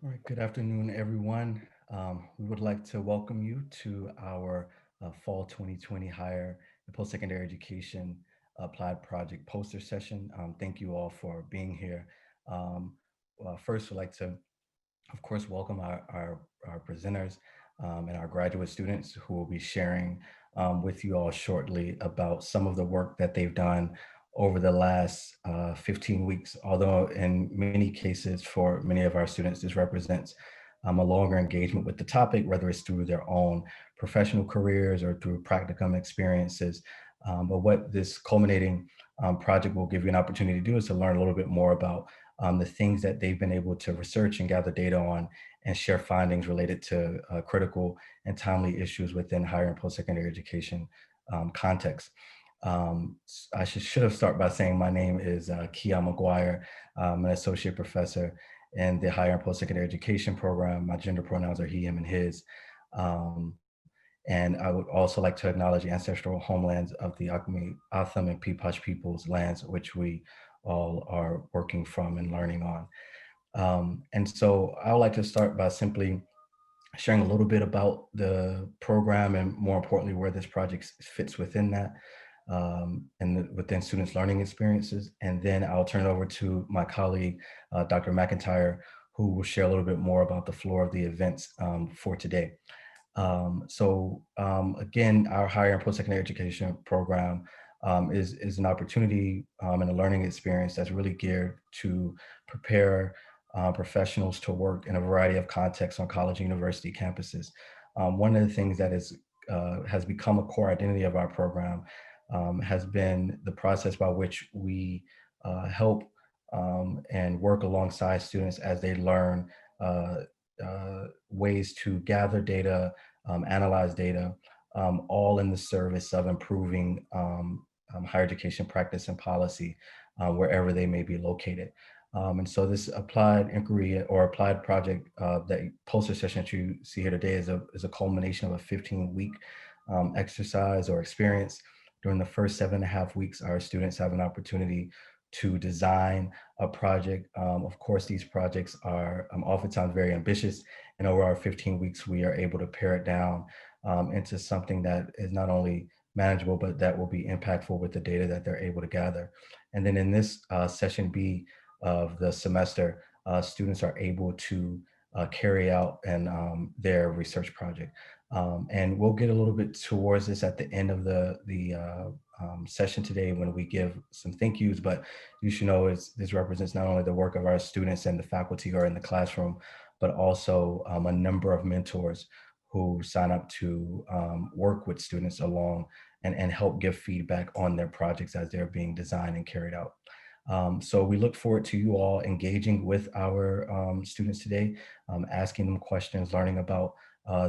All right, good afternoon, everyone. We would like to welcome you to our Fall 2020 Higher and Post-Secondary Education Applied Project poster session. Thank you all for being here. First, we'd like to, of course, welcome our presenters and our graduate students who will be sharing with you all shortly about some of the work that they've done over the last 15 weeks, although in many cases for many of our students, this represents a longer engagement with the topic, whether it's through their own professional careers or through practicum experiences. But what this culminating project will give you an opportunity to do is to learn a little bit more about the things that they've been able to research and gather data on and share findings related to critical and timely issues within higher and post-secondary education context. I should have started by saying my name is Kia McGuire. I'm an associate professor in the higher and post-secondary education program. My gender pronouns are he, him, and his. Um, and I would also like to acknowledge the ancestral homelands of the Acme, Atham, and Peepash peoples' lands, which we all are working from and learning on. And so I would like to start by simply sharing a little bit about the program and more importantly, where this project fits within that within students' learning experiences. And then I'll turn it over to my colleague, Dr. McIntyre, who will share a little bit more about the floor of the events for today. Again, our higher and post-secondary education program is an opportunity and a learning experience that's really geared to prepare professionals to work in a variety of contexts on college and university campuses. One of the things that has become a core identity of our program has been the process by which we help and work alongside students as they learn ways to gather data, analyze data, all in the service of improving higher education practice and policy wherever they may be located. And so this applied inquiry or applied project, that poster session that you see here today is a culmination of a 15-week exercise or experience. During the first 7.5 weeks, our students have an opportunity to design a project. Of course, these projects are oftentimes very ambitious, and over our 15 weeks, we are able to pare it down into something that is not only manageable, but that will be impactful with the data that they're able to gather. And then in this session B of the semester, students are able to carry out their research project. And we'll get a little bit towards this at the end of the session today when we give some thank yous, but you should know this represents not only the work of our students and the faculty who are in the classroom, but also a number of mentors who sign up to work with students along and help give feedback on their projects as they're being designed and carried out. So we look forward to you all engaging with our students today, asking them questions, learning about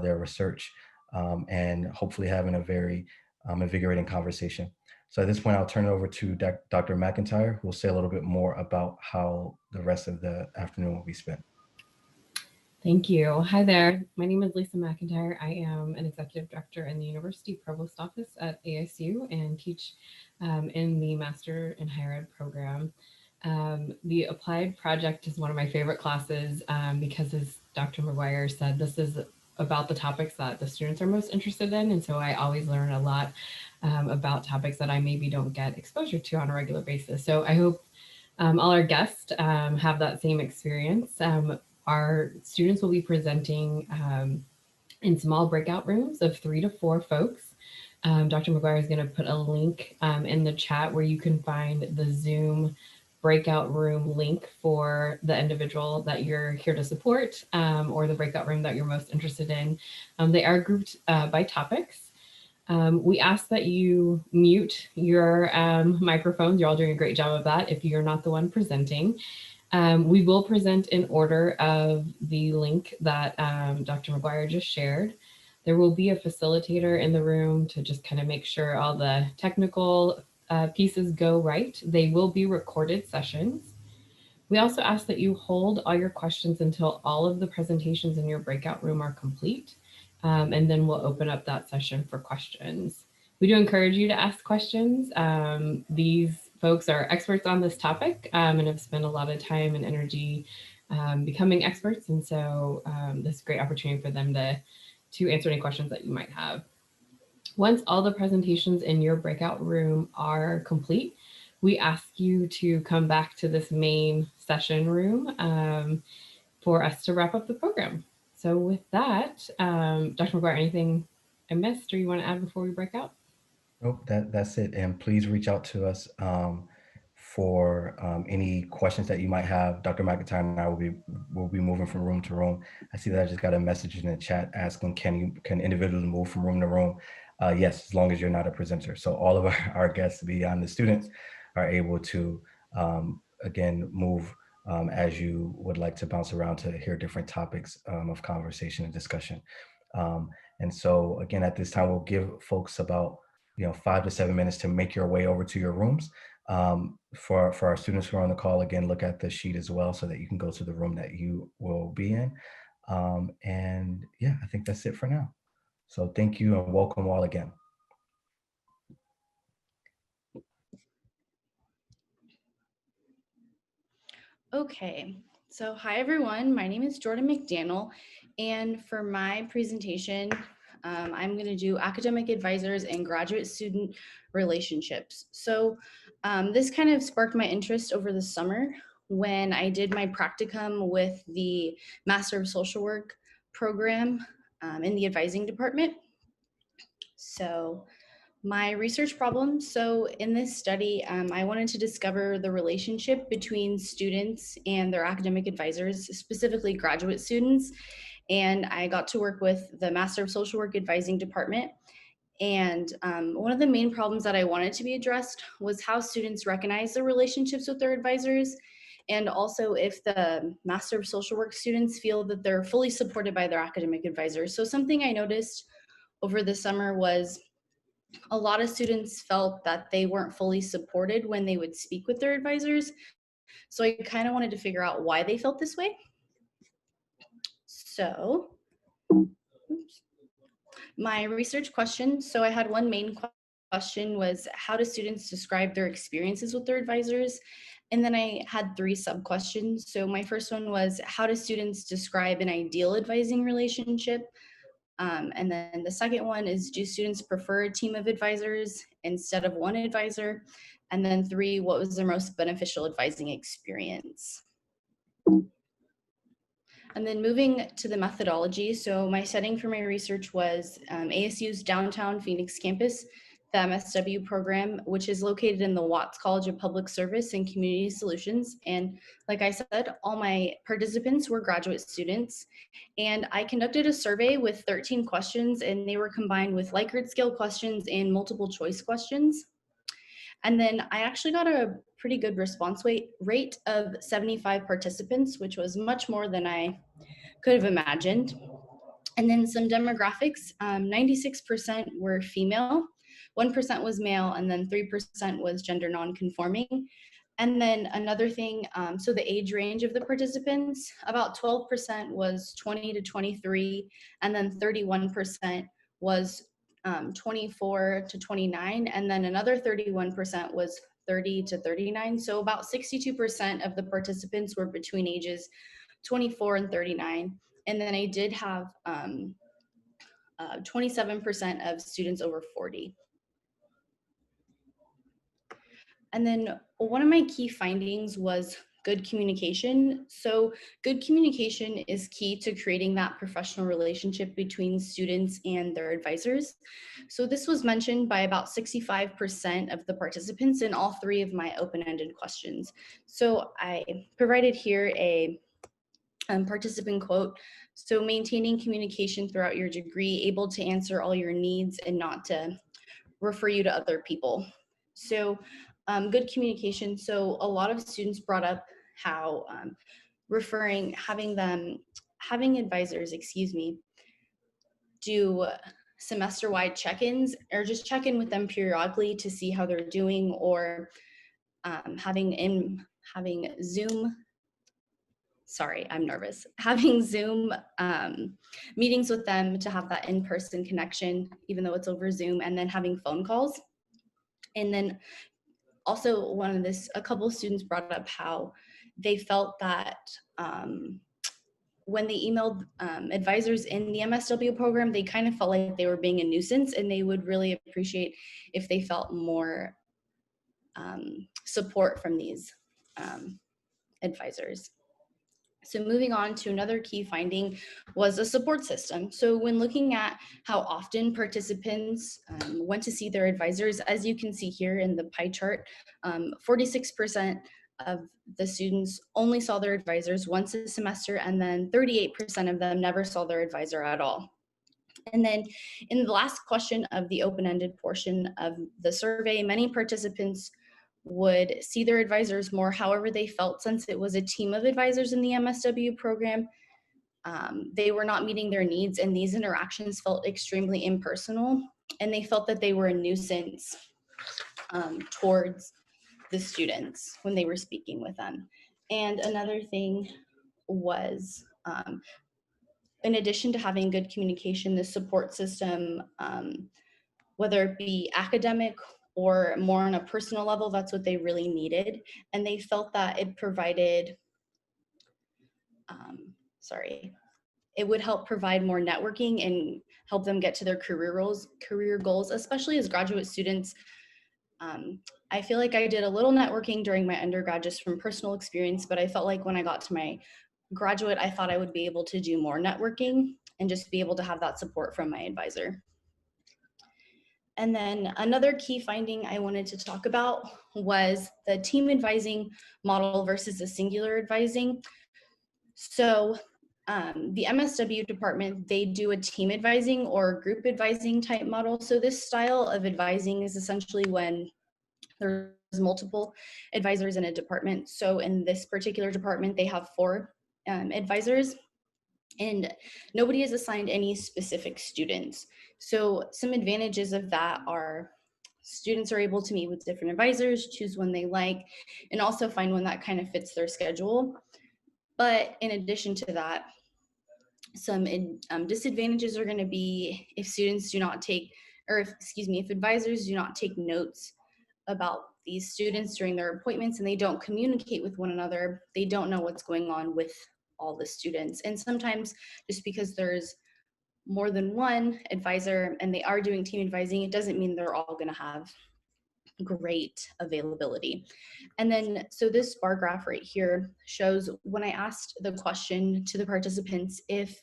their research, and hopefully having a very invigorating conversation. So at this point, I'll turn it over to Dr. McIntyre, who will say a little bit more about how the rest of the afternoon will be spent. Thank you. Hi there. My name is Lisa McIntyre. I am an executive director in the University Provost Office at ASU and teach in the Master in Higher Ed program. The applied project is one of my favorite classes because, as Dr. McGuire said, this is about the topics that the students are most interested in. And so I always learn a lot about topics that I maybe don't get exposure to on a regular basis. So I hope all our guests have that same experience. Our students will be presenting in small breakout rooms of 3 to 4 folks. Dr. McGuire is going to put a link in the chat where you can find the Zoom breakout room link for the individual that you're here to support or the breakout room that you're most interested in. They are grouped by topics. We ask that you mute your microphones. You're all doing a great job of that if you're not the one presenting. We will present in order of the link that Dr. McGuire just shared. There will be a facilitator in the room to just kind of make sure all the technical pieces go right. They will be recorded sessions. We also ask that you hold all your questions until all of the presentations in your breakout room are complete, and then we'll open up that session for questions. We do encourage you to ask questions. These folks are experts on this topic and have spent a lot of time and energy becoming experts. And so this is a great opportunity for them to answer any questions that you might have. Once all the presentations in your breakout room are complete, we ask you to come back to this main session room for us to wrap up the program. So with that, Dr. McGuire, anything I missed or you want to add before we break out? Nope, that's it. And please reach out to us for any questions that you might have. Dr. McIntyre and I will be moving from room to room. I see that I just got a message in the chat asking, can individuals move from room to room? Yes, as long as you're not a presenter. So all of our guests beyond the students are able to again move as you would like to bounce around to hear different topics of conversation and discussion. And so again, at this time, we'll give folks about 5 to 7 minutes to make your way over to your rooms. For our students who are on the call, again, look at the sheet as well so that you can go to the room that you will be in. And yeah, I think that's it for now. So thank you and welcome all again. Okay, so hi everyone, my name is Jordain McDanel, and for my presentation, I'm going to do academic advisors and graduate student relationships. So this kind of sparked my interest over the summer when I did my practicum with the Master of Social Work program in the advising department. So my research problem. So in this study, I wanted to discover the relationship between students and their academic advisors, specifically graduate students. And I got to work with the Master of Social Work Advising Department. And one of the main problems that I wanted to be addressed was how students recognize the relationships with their advisors, and also if the Master of Social Work students feel that they're fully supported by their academic advisors. So something I noticed over the summer was a lot of students felt that they weren't fully supported when they would speak with their advisors. So I kind of wanted to figure out why they felt this way. So my research question, so I had one main question was, how do students describe their experiences with their advisors? And then I had 3 sub-questions. So my first one was, how do students describe an ideal advising relationship? And then the second one is, do students prefer a team of advisors instead of one advisor? And then 3, what was their most beneficial advising experience? And then moving to the methodology. So my setting for my research was ASU's downtown Phoenix campus, the MSW program, which is located in the Watts College of Public Service and Community Solutions. And like I said, all my participants were graduate students. And I conducted a survey with 13 questions, and they were combined with Likert scale questions and multiple choice questions. And then I actually got a pretty good response rate of 75 participants, which was much more than I could have imagined. And then some demographics, 96% were female, 1% was male, and then 3% was gender nonconforming. And then another thing, so the age range of the participants, about 12% was 20 to 23, and then 31% was 24 to 29, and then another 31% was 30 to 39. So about 62% of the participants were between ages 24 and 39. And then I did have 27% of students over 40. And then one of my key findings was good communication. So good communication is key to creating that professional relationship between students and their advisors. So this was mentioned by about 65% of the participants in all 3 of my open-ended questions. So I provided here a participant quote. So maintaining communication throughout your degree, able to answer all your needs and not to refer you to other people. So good communication. So a lot of students brought up how having advisors, do semester-wide check-ins or just check in with them periodically to see how they're doing, or having Zoom, sorry, I'm nervous, having Zoom meetings with them to have that in-person connection, even though it's over Zoom, and then having phone calls. And then also a couple of students brought up how they felt that when they emailed advisors in the MSW program, they kind of felt like they were being a nuisance, and they would really appreciate if they felt more support from these advisors. So moving on to another key finding was a support system. So when looking at how often participants went to see their advisors, as you can see here in the pie chart, 46% of the students only saw their advisors once a semester, and then 38% of them never saw their advisor at all. And then in the last question of the open-ended portion of the survey, many participants would see their advisors more. However, they felt since it was a team of advisors in the MSW program, they were not meeting their needs, and these interactions felt extremely impersonal, and they felt that they were a nuisance towards the students when they were speaking with them. And another thing was, in addition to having good communication, the support system, whether it be academic or more on a personal level, that's what they really needed. And they felt that it provided, it would help provide more networking and help them get to their career goals, especially as graduate students. I feel like I did a little networking during my undergrad just from personal experience, but I felt like when I got to my graduate, I thought I would be able to do more networking and just be able to have that support from my advisor. And then another key finding I wanted to talk about was the team advising model versus the singular advising. So the MSW department, they do a team advising or group advising type model. So this style of advising is essentially when there's multiple advisors in a department. So in this particular department, they have 4 advisors, and nobody is assigned any specific students. So some advantages of that are students are able to meet with different advisors, choose one they like, and also find one that kind of fits their schedule. But in addition to that, some disadvantages are going to be if students do not take, or if advisors do not take notes about these students during their appointments and they don't communicate with one another, they don't know what's going on with all the students. And sometimes just because there's more than one advisor and they are doing team advising, it doesn't mean they're all going to have great availability. And then, so this bar graph right here shows when I asked the question to the participants if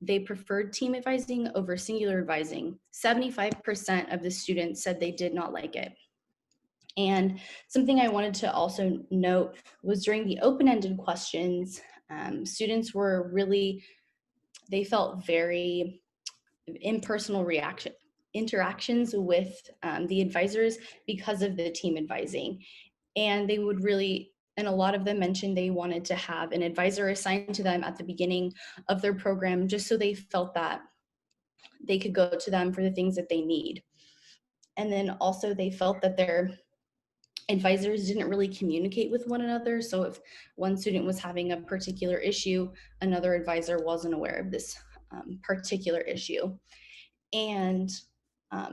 they preferred team advising over singular advising, 75% of the students said they did not like it. And something I wanted to also note was during the open-ended questions, students were really, they felt very impersonal interactions with the advisors because of the team advising. And they would really, and a lot of them mentioned they wanted to have an advisor assigned to them at the beginning of their program, just so they felt that they could go to them for the things that they need. And then also they felt that their advisors didn't really communicate with one another. So if one student was having a particular issue, another advisor wasn't aware of this particular issue. And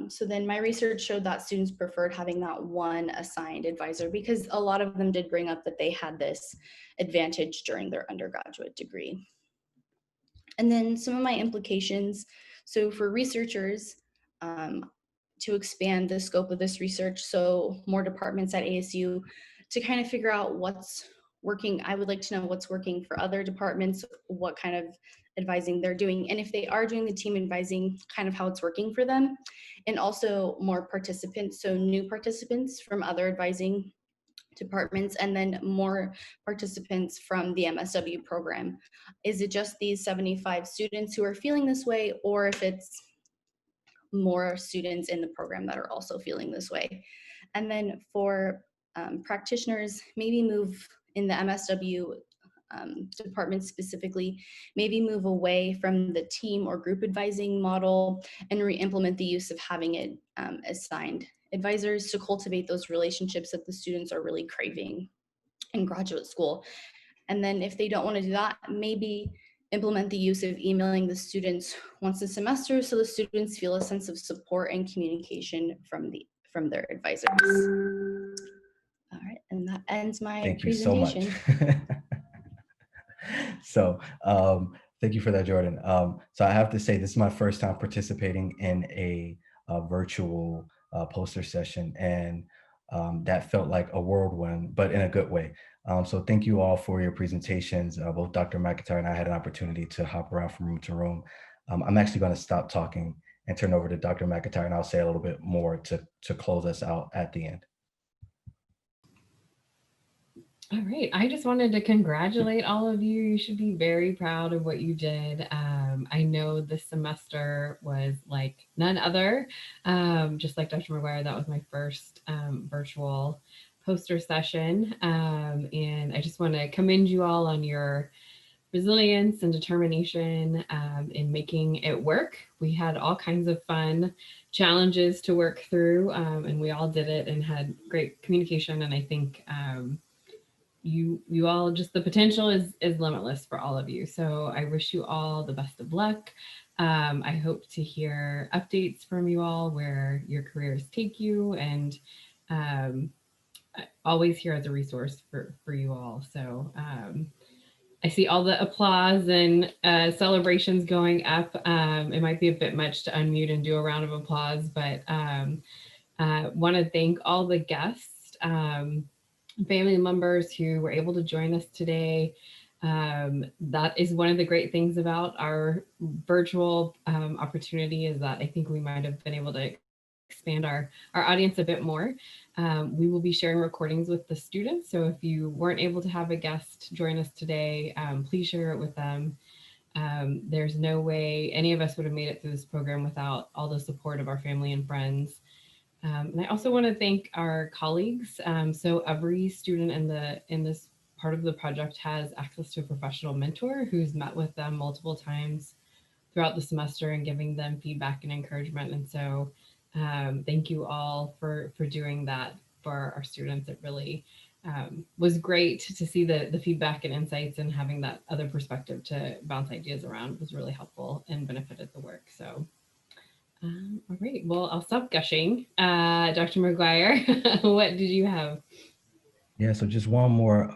so then my research showed that students preferred having that one assigned advisor because a lot of them did bring up that they had this advantage during their undergraduate degree. And then some of my implications. So for researchers, to expand the scope of this research, so more departments at ASU, to kind of figure out what's working. I would like to know what's working for other departments, what kind of advising they're doing, and if they are doing the team advising, kind of how it's working for them. And also more participants, so new participants from other advising departments, and then more participants from the MSW program. Is it just these 75 students who are feeling this way, or if it's more students in the program that are also feeling this way? And then for practitioners, maybe move in the MSW department specifically, maybe move away from the team or group advising model and re-implement the use of having it assigned advisors to cultivate those relationships that the students are really craving in graduate school. And then if they don't want to do that, maybe implement the use of emailing the students once a semester so the students feel a sense of support and communication from their advisors. All right, And that ends my Thank you so much. presentation. So thank you for that, Jordan. So I have to say, this is my first time participating in a virtual poster session, and that felt like a whirlwind, but in a good way. So thank you all for your presentations. Both Dr. McIntyre and I had an opportunity to hop around from room to room. I'm actually going to stop talking and turn over to Dr. McIntyre, and I'll say a little bit more to close us out at the end. All right. I just wanted to congratulate all of you. You should be very proud of what you did. I know this semester was like none other. Just like Dr. McGuire, that was my first virtual poster session. And I just want to commend you all on your resilience and determination in making it work. We had all kinds of fun challenges to work through, and we all did it and had great communication. And I think you all, just the potential is limitless for all of you. So I wish you all the best of luck. I hope to hear updates from you all where your careers take you, and um, always here as a resource for you all. So I see all the applause and celebrations going up. It might be a bit much to unmute and do a round of applause, but want to thank all the guests, family members who were able to join us today. That is one of the great things about our virtual opportunity, is that I think we might have been able to expand our audience a bit more. We will be sharing recordings with the students. So if you weren't able to have a guest join us today, please share it with them. There's no way any of us would have made it through this program without all the support of our family and friends. And I also want to thank our colleagues. So every student in this part of the project has access to a professional mentor who's met with them multiple times throughout the semester and giving them feedback and encouragement. And so thank you all for doing that for our students. It really was great to see the feedback and insights, and having that other perspective to bounce ideas around was really helpful and benefited the work. So all right, well, I'll stop gushing. Dr. McGuire, what did you have? Yeah, so just one more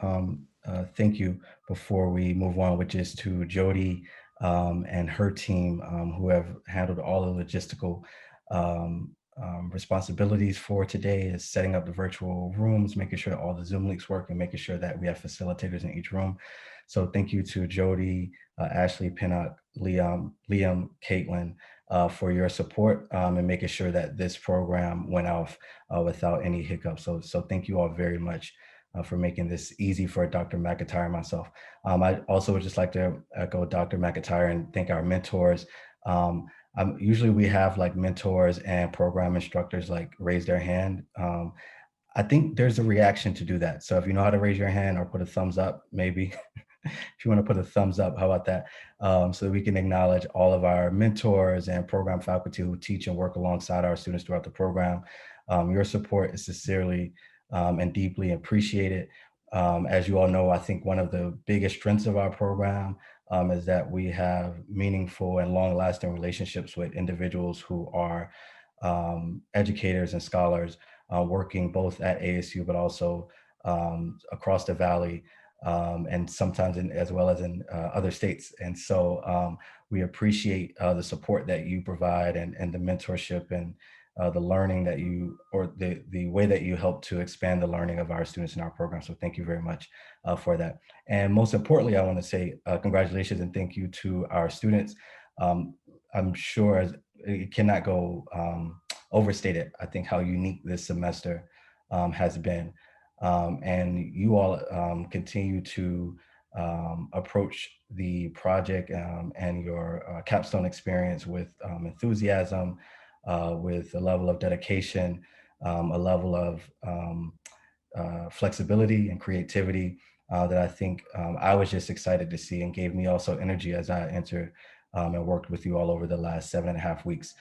thank you before we move on, which is to Jody and her team, who have handled all the logistical um, responsibilities for today, is setting up the virtual rooms, making sure that all the Zoom links work, and making sure that we have facilitators in each room. So thank you to Jody, Ashley, Pinnock, Liam, Caitlin, for your support and making sure that this program went off without any hiccups. So thank you all very much for making this easy for Dr. McIntyre and myself. I also would just like to echo Dr. McIntyre and thank our mentors. Usually we have like mentors and program instructors like raise their hand. I think there's a reaction to do that. So if you know how to raise your hand or put a thumbs up, maybe if you want to put a thumbs up, how about that? So we can acknowledge all of our mentors and program faculty who teach and work alongside our students throughout the program. Your support is sincerely and deeply appreciated. As you all know, I think one of the biggest strengths of our program is that we have meaningful and long-lasting relationships with individuals who are educators and scholars working both at ASU, but also across the Valley, and sometimes as well as in other states. And so we appreciate the support that you provide, and the mentorship and the learning that you, or the way that you help to expand the learning of our students in our program. So thank you very much for that. And most importantly, I want to say congratulations and thank you to our students. I'm sure it cannot go overstated, I think, how unique this semester has been. And you all continue to approach the project and your capstone experience with enthusiasm, with a level of dedication, a level of flexibility and creativity that I think I was just excited to see, and gave me also energy as I entered and worked with you all over the last 7.5 weeks.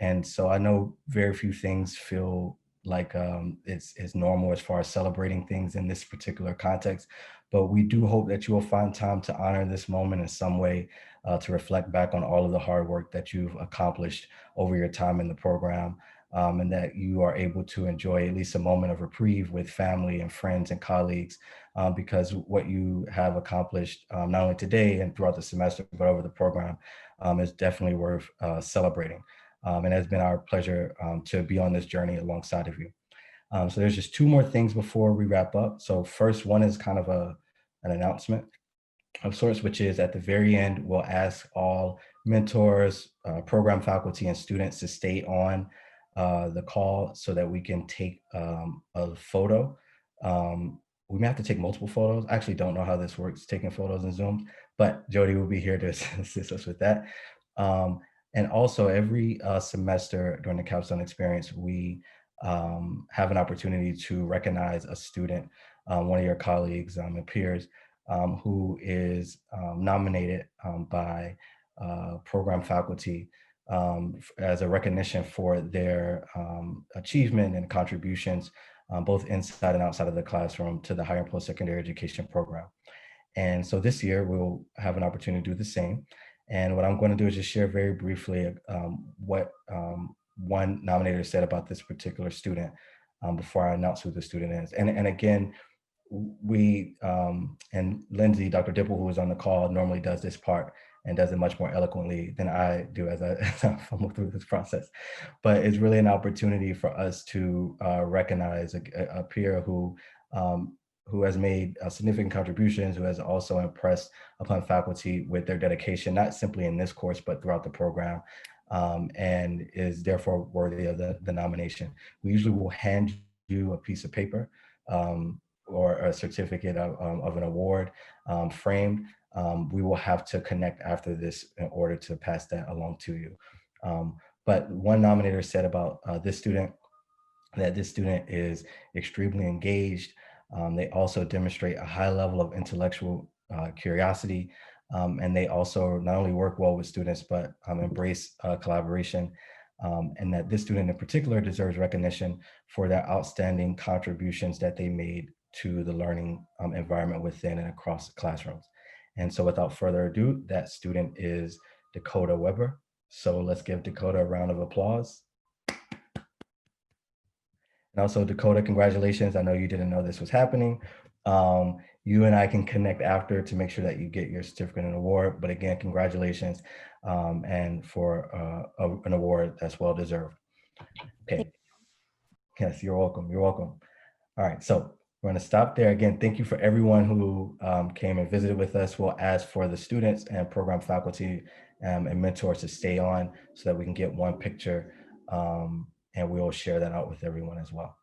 And so I know very few things feel like it's normal as far as celebrating things in this particular context, but we do hope that you will find time to honor this moment in some way, to reflect back on all of the hard work that you've accomplished over your time in the program. and that you are able to enjoy at least a moment of reprieve with family and friends and colleagues, because what you have accomplished, not only today and throughout the semester, but over the program, is definitely worth celebrating. And it has been our pleasure to be on this journey alongside of you. So there's just two more things before we wrap up. So first one is kind of an announcement of sorts, which is at the very end, we'll ask all mentors, program faculty, and students to stay on the call so that we can take a photo. We may have to take multiple photos. I actually don't know how this works, taking photos in Zoom, but Jody will be here to assist us with that. Um, and also every semester during the capstone experience, we have an opportunity to recognize a student, one of your colleagues and peers, who is nominated by program faculty as a recognition for their achievement and contributions, both inside and outside of the classroom, to the higher and post-secondary education program. And so this year we'll have an opportunity to do the same. And what I'm going to do is just share very briefly what one nominator said about this particular student before I announce who the student is. And again, we and Lindsay, Dr. Dipple, who was on the call, normally does this part and does it much more eloquently than I do as I fumble through this process. But it's really an opportunity for us to recognize a peer who has made significant contributions, who has also impressed upon faculty with their dedication, not simply in this course, but throughout the program, and is therefore worthy of the nomination. We usually will hand you a piece of paper or a certificate of an award framed. We will have to connect after this in order to pass that along to you. But one nominator said about this student, that this student is extremely engaged. They also demonstrate a high level of intellectual curiosity, and they also not only work well with students, but embrace collaboration, and that this student in particular deserves recognition for their outstanding contributions that they made to the learning environment within and across classrooms. And so without further ado, that student is Dakota Weber. So let's give Dakota a round of applause. And also, Dakota, congratulations. I know you didn't know this was happening. You and I can connect after to make sure that you get your certificate and award. But again, congratulations, and for an award that's well deserved. Okay. Yes, you're welcome. You're welcome. All right. So we're going to stop there. Again, thank you for everyone who came and visited with us. We'll ask for the students and program faculty and mentors to stay on so that we can get one picture, and we'll share that out with everyone as well.